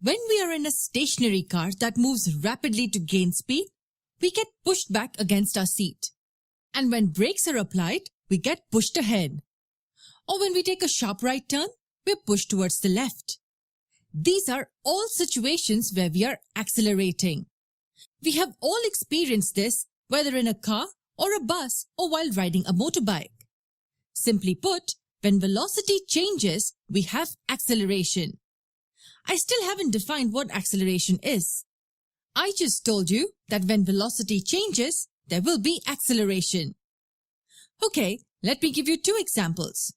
When we are in a stationary car that moves rapidly to gain speed, we get pushed back against our seat. And when brakes are applied, we get pushed ahead. Or when we take a sharp right turn, we're pushed towards the left. These are all situations where we are accelerating. We have all experienced this, whether in a car or a bus or while riding a motorbike. Simply put, when velocity changes, we have acceleration. I still haven't defined what acceleration is. I just told you that when velocity changes, there will be acceleration. Okay, let me give you two examples.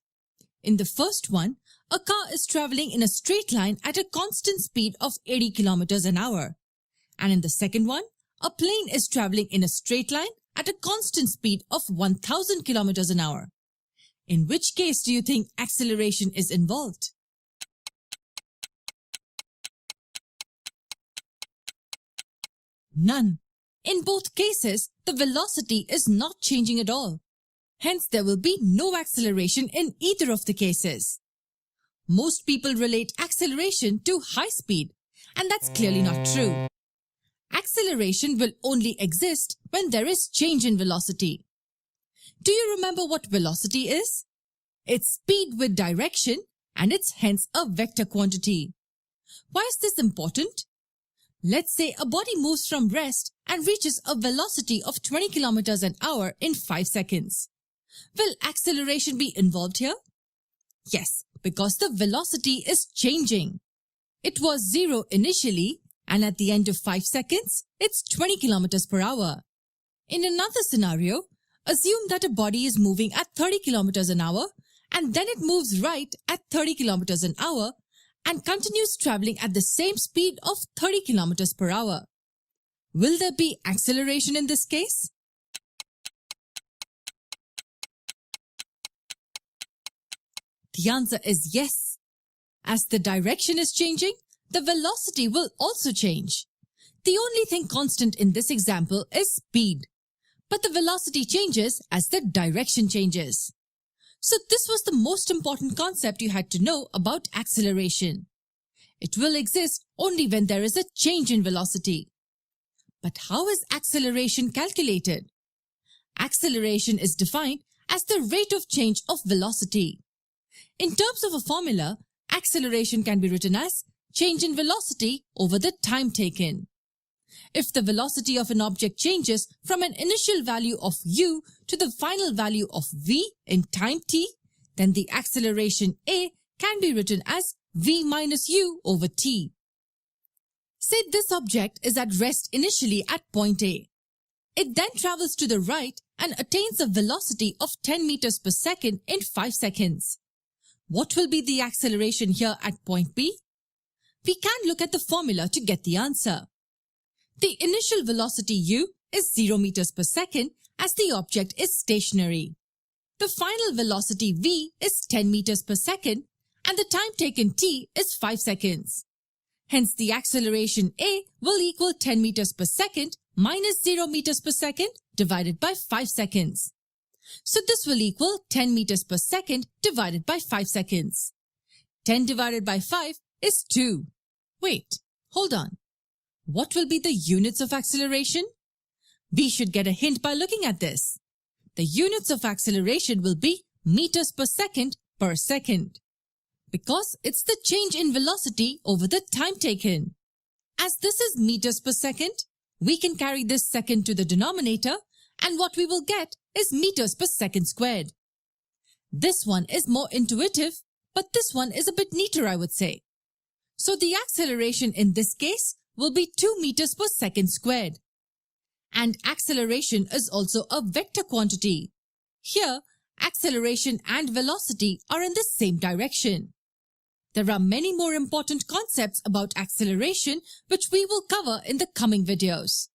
In the first one, a car is traveling in a straight line at a constant speed of 80 kilometers an hour. And in the second one, a plane is traveling in a straight line at a constant speed of 1000 kilometers an hour. In which case do you think acceleration is involved? None. In both cases, the velocity is not changing at all. Hence, there will be no acceleration in either of the cases. Most people relate acceleration to high speed, and that's clearly not true. Acceleration will only exist when there is change in velocity. Do you remember what velocity is? It's speed with direction, and it's hence a vector quantity. Why is this important? Let's say a body moves from rest and reaches a velocity of 20 kilometers an hour in 5 seconds. Will acceleration be involved here? Yes, because the velocity is changing. It was 0 initially, and at the end of 5 seconds, it's 20 kilometers per hour. In another scenario, assume that a body is moving at 30 kilometers an hour, and then it moves right at 30 kilometers an hour, and continues traveling at the same speed of 30 kilometers per hour. Will there be acceleration in this case? The answer is yes. As the direction is changing, the velocity will also change. The only thing constant in this example is speed, but the velocity changes as the direction changes. So this was the most important concept you had to know about acceleration. It will exist only when there is a change in velocity. But how is acceleration calculated? Acceleration is defined as the rate of change of velocity. In terms of a formula, acceleration can be written as change in velocity over the time taken. If the velocity of an object changes from an initial value of u to the final value of v in time t, then the acceleration a can be written as v minus u over t. Say this object is at rest initially at point A. It then travels to the right and attains a velocity of 10 meters per second in 5 seconds. What will be the acceleration here at point B? We can look at the formula to get the answer. The initial velocity u is 0 meters per second as the object is stationary. The final velocity v is 10 meters per second and the time taken t is 5 seconds. Hence, the acceleration a will equal 10 meters per second minus 0 meters per second divided by 5 seconds. So this will equal 10 meters per second divided by 5 seconds. 10 divided by 5 is 2. Wait, hold on. What will be the units of acceleration? We should get a hint by looking at this. The units of acceleration will be meters per second, because it's the change in velocity over the time taken. As this is meters per second, we can carry this second to the denominator, and what we will get is meters per second squared. This one is more intuitive, but this one is a bit neater, I would say. So the acceleration in this case will be 2 meters per second squared. And acceleration is also a vector quantity. Here, acceleration and velocity are in the same direction. There are many more important concepts about acceleration which we will cover in the coming videos.